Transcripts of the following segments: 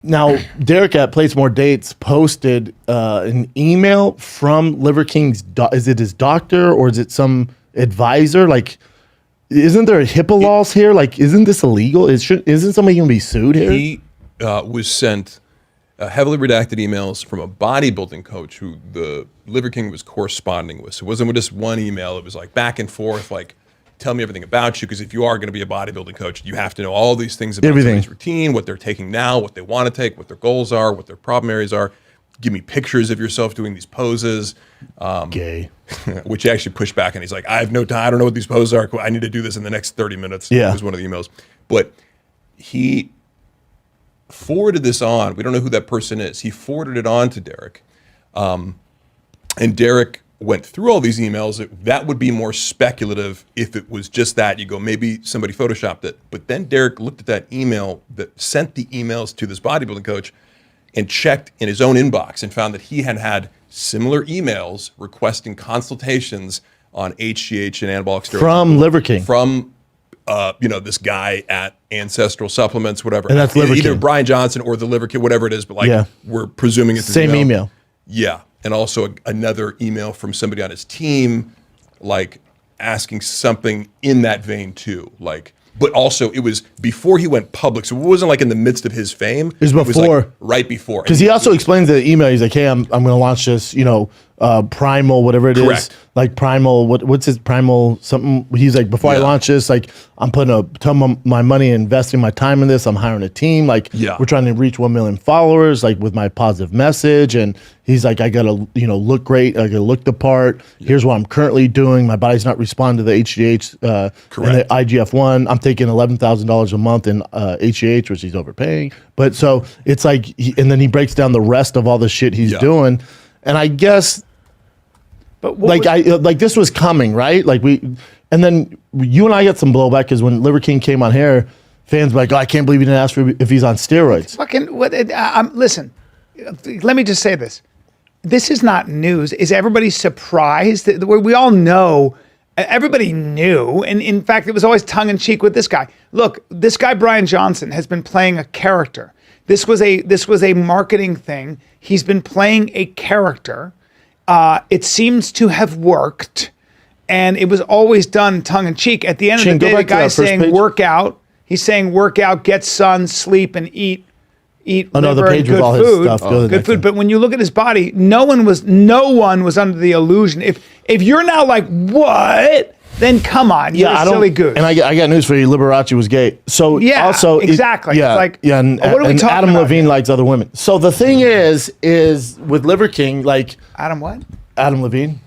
Now, Derek at Place More Dates posted an email from Liver King's. Is it his doctor or is it some advisor? Like, isn't there HIPAA laws here? Like, isn't this illegal? Isn't somebody going to be sued here? He was sent heavily redacted emails from a bodybuilding coach who the Liver King was corresponding with. So it wasn't just one email. It was like back and forth, like, tell me everything about you, because if you are going to be a bodybuilding coach, you have to know all these things about somebody's routine, what they're taking now, what they want to take, what their goals are, what their problem areas are. Give me pictures of yourself doing these poses. Gay. Which he actually pushed back, and he's like, I have no time. I don't know what these poses are. I need to do this in the next 30 minutes. Yeah. Was one of the emails. But he forwarded this on. We don't know who that person is. He forwarded it on to Derek. And Derek went through all these emails. That would be more speculative if it was just that. You go, maybe somebody photoshopped it. But then Derek looked at that email that sent the emails to this bodybuilding coach and checked in his own inbox and found that he had similar emails requesting consultations on HGH and anabolic steroids. From Liver King. From, this guy at Ancestral Supplements, whatever. And that's Liver Either King. Brian Johnson or the Liver King, whatever it is. But we're presuming it's same email. Yeah. And also another email from somebody on his team, like asking something in that vein too. Like, but also it was before he went public. So it wasn't like in the midst of his fame. It was before. Like right before. Because he also explains in the email, he's like, hey, I'm going to launch this, Primal, whatever it is. Like Primal, what's his Primal something? He's like, before I launch this, like I'm putting a ton of my money and investing my time in this. I'm hiring a team. Like we're trying to reach 1 million followers, like with my positive message. And he's like, I got to, look great. I got to look the part. Here's what I'm currently doing. My body's not responding to the HGH and the IGF-1. I'm taking $11,000 a month in HGH, which he's overpaying. But so it's like, and then he breaks down the rest of all the shit he's doing. And I guess, but this was coming, right? And then you and I got some blowback because when Liver King came on here, fans were like, oh, I can't believe he didn't ask for if he's on steroids. Listen, let me just say this. This is not news. Is everybody surprised? We all know, everybody knew. And in fact, it was always tongue in cheek with this guy. Look, this guy, Brian Johnson, has been playing a character. This was a marketing thing. He's been playing a character. It seems to have worked, and it was always done tongue in cheek. At the end of the day, the guy's saying workout. He's saying workout, get sun, sleep, and eat Another liver page and with all good his food. stuff. Good food. But when you look at his body, no one was under the illusion. If you're now like, what? Then come on, you're a silly goose. And I got news for you. Liberace was gay. So also exactly. And what are we talking Adam about Levine likes other women. So the thing is with Liver King, like Adam what? Adam Levine.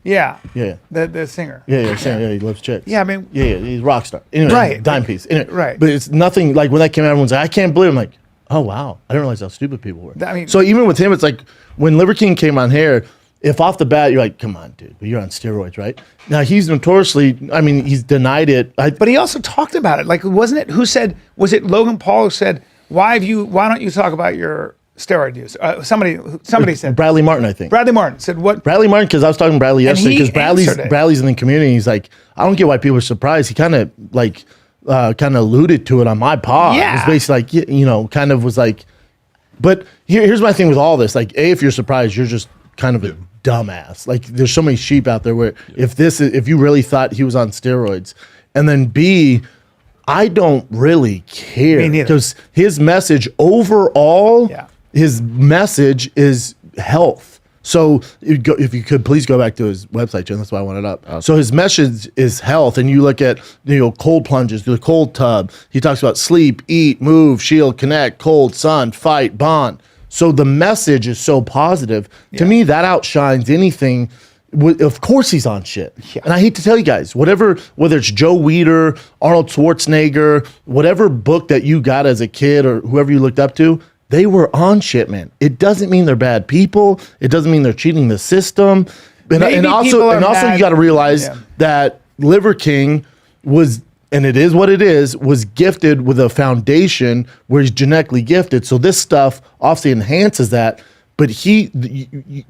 Yeah. Yeah. The singer. Yeah, singer. Yeah, he loves chicks. Yeah, I mean. Yeah, he's a rock star. Anyway, right. Dime piece. Anyway, right. But it's nothing like when that came out, everyone's like, I can't believe it. I'm like, oh wow, I didn't realize how stupid people were. I mean, so even with him, it's like when Liver King came on here, if off the bat you're like, come on, dude, but you're on steroids, right? Now he's notoriously, he's denied it. But he also talked about it. Like, wasn't it? Was it Logan Paul who said, why don't you talk about your steroid use? Somebody said. Bradley Martin, I think. Bradley Martin said what? Bradley Martin, because I was talking to Bradley yesterday, because Bradley's in the community. He's like, I don't get why people are surprised. He kind of alluded to it on my pod. Yeah. It was basically like, kind of was like, but here's my thing with all this. Like, A, if you're surprised, you're just kind of a dumbass. Like, there's so many sheep out there where if you really thought he was on steroids, and then B, I don't really care because his message overall, his message is health. So if you could please go back to his website, Jen, that's why I want it up. Okay. So his message is health, and you look at cold plunges, the cold tub. He talks about sleep, eat, move, shield, connect, cold, sun, fight, bond. So the message is so positive. To me, that outshines anything. Of course he's on shit. Yeah. And I hate to tell you guys, whether it's Joe Weider, Arnold Schwarzenegger, whatever book that you got as a kid or whoever you looked up to, they were on shit, man. It doesn't mean they're bad people. It doesn't mean they're cheating the system. And also you got to realize that Liver King was, and it is what it is, was gifted with a foundation where he's genetically gifted. So this stuff obviously enhances that. But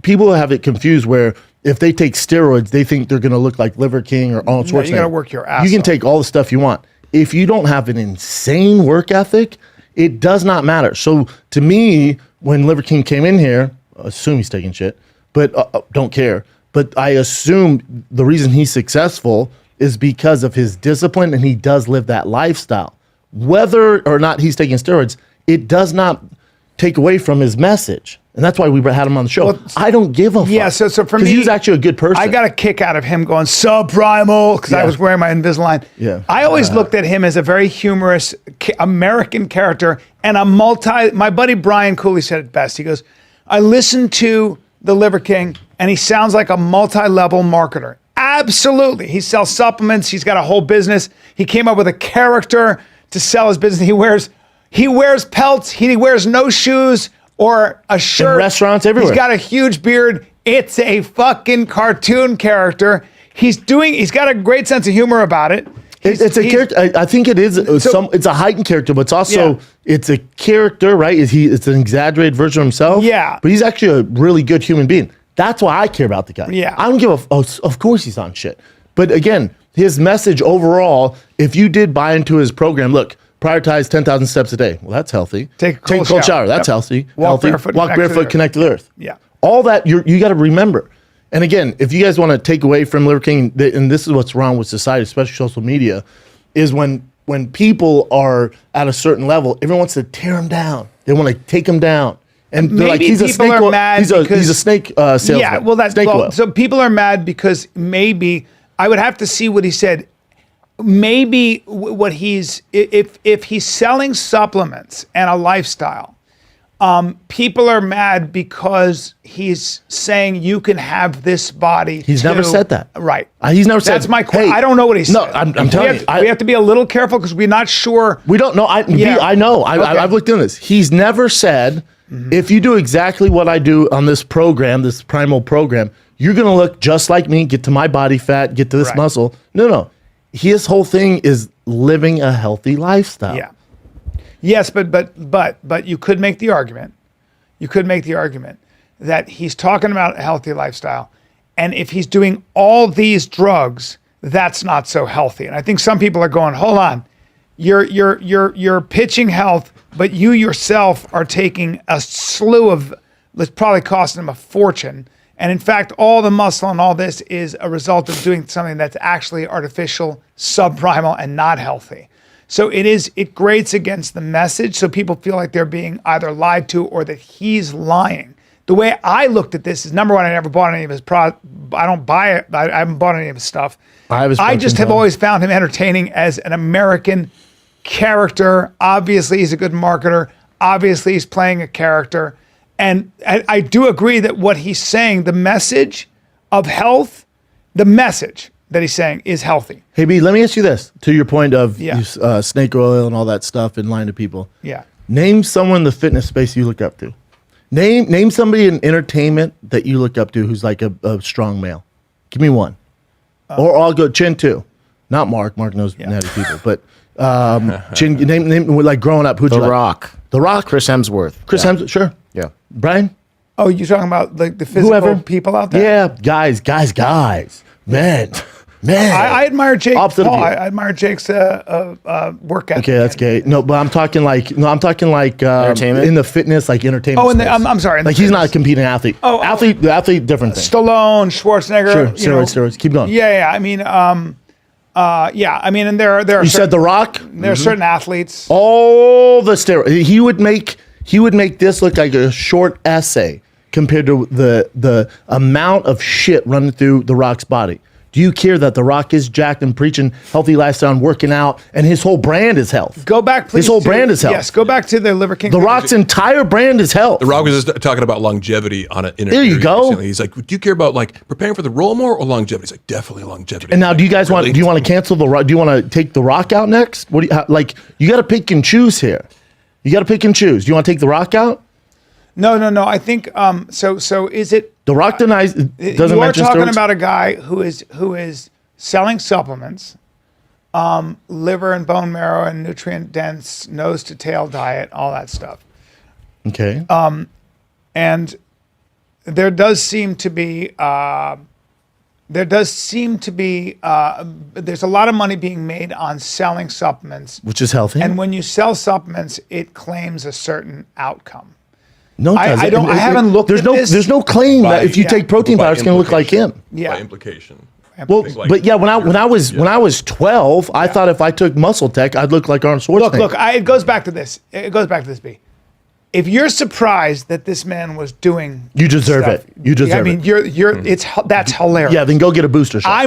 people have it confused where if they take steroids, they think they're going to look like Liver King or Arnold Schwarzenegger. You got to work your ass You can off. take all the stuff you want. If you don't have an insane work ethic, It does not matter. So to me, when Liver King came in here, I assume he's taking shit, but don't care. But I assume the reason he's successful is because of his discipline, and he does live that lifestyle. Whether or not he's taking steroids, it does not take away from his message. And that's why we had him on the show. Well, I don't give a fuck. Yeah, so for me, he was actually a good person. I got a kick out of him going subprimal because I was wearing my Invisalign. Yeah. I always looked at him as a very humorous American character and a my buddy Brian Cooley said it best. He goes, I listened to the Liver King and he sounds like a multi-level marketer. Absolutely. He sells supplements. He's got a whole business. He came up with a character to sell his business. He wears pelts. He wears no shoes or a shirt. In restaurants everywhere. He's got a huge beard. It's a fucking cartoon character. He's got a great sense of humor about it. It's a character. I think it is. It's a heightened character, but it's also it's a character, right? It's an exaggerated version of himself. Yeah. But he's actually a really good human being. That's why I care about the guy. Yeah. I don't give of course he's on shit. But again, his message overall, if you did buy into his program, look, prioritize 10,000 steps a day. Well, that's healthy. Take a cold cold shower. That's healthy. Walk healthy. barefoot, Walk barefoot, connect to the earth. Yeah. All that you got to remember. And again, if you guys want to take away from Liver King, and this is what's wrong with society, especially social media, is when people are at a certain level, everyone wants to tear them down. They want to take them down. And they're like, he's a snake oil. He's a snake salesman. Yeah, well, snake oil. So people are mad because maybe I would have to see what he said. Maybe what if he's selling supplements and a lifestyle, people are mad because he's saying you can have this body. He's never said that. Right. He's never said. That's my question. Hey, I don't know what he said. No, I'm telling you. We have to be a little careful because we're not sure. We don't know. I know. Okay. I've looked into this. He's never said, if you do exactly what I do on this program, this primal program, you're going to look just like me, get to my body fat, get to this muscle. No. His whole thing is living a healthy lifestyle. Yeah. Yes, but you could make the argument. You could make the argument that he's talking about a healthy lifestyle, and if he's doing all these drugs, that's not so healthy. And I think some people are going, hold on, you're pitching health, but you yourself are taking a slew of, it's probably costing him a fortune. And in fact, all the muscle and all this is a result of doing something that's actually artificial, subprimal, and not healthy. So it grates against the message. So people feel like they're being either lied to or that he's lying. The way I looked at this is, number one, I never bought any of his I don't buy it. I haven't bought any of his stuff. I just have always found him entertaining as an American character. Obviously, he's a good marketer. Obviously, he's playing a character. And I do agree that what he's saying, the message of health, the message that he's saying is healthy. Hey, B, let me ask you this, to your point of snake oil and all that stuff and lying to people. Yeah. Name someone in the fitness space you look up to. Name somebody in entertainment that you look up to who's like a strong male. Give me one. Or I'll go Chin too. Not Mark. Mark knows natty people. But Chin, name like growing up, who'd you like? The Rock. The Rock? Chris Hemsworth. Chris Hemsworth, sure. Yeah. Brian? Oh, you're talking about like the physical people out there? Yeah, guys. Man. I admire Jake Opposite Paul. of you. I admire Jake's work ethic. Okay, that's gay. No, but I'm talking like Entertainment? in the fitness, like entertainment. Oh, space. I'm sorry. in Like the he's not a fitness. competing athlete. Oh, athlete, different thing. Stallone, Schwarzenegger. Sure, steroids. Keep going. Yeah. I mean, and there are You said The Rock. there are certain athletes. All the steroids. He would make this look like a short essay compared to the amount of shit running through The Rock's body. Do you care that The Rock is jacked and preaching healthy lifestyle and working out, and his whole brand is health? Go back, please. His whole brand is health. Yes, go back to the Liver King. The Rock's entire brand is health. The Rock was just talking about longevity on an interview. There you go. Recently. He's like, do you care about like preparing for the role more or longevity? He's like, definitely longevity. And now, do you guys Really? do you want to cancel The Rock? Do you want to take The Rock out next? What do you you got to pick and choose here. You got to pick and choose. Do you want to take The Rock out? No. I think so is it The Rock doesn't you are mention talking steroids? about a guy who is selling supplements, liver and bone marrow and nutrient dense nose to tail diet, all that stuff. Okay. And there does seem to be there does seem to be there's a lot of money being made on selling supplements, which is healthy. and when you sell supplements, it claims a certain outcome. No, it I doesn't. don't. I haven't looked There's at no. this. There's no claim that if you Yeah. take protein powder, it's going to look like him. Yeah. By implication. Well, Like- but yeah, when I was 12, I thought if I took Muscle Tech, I'd look like Arnold Schwarzenegger. Look, it goes back to this. It goes back to this, B. If you're surprised that this man was doing, You deserve stuff, it. You deserve I mean, it. you're. That's hilarious. Yeah, then go get a booster shot. I'm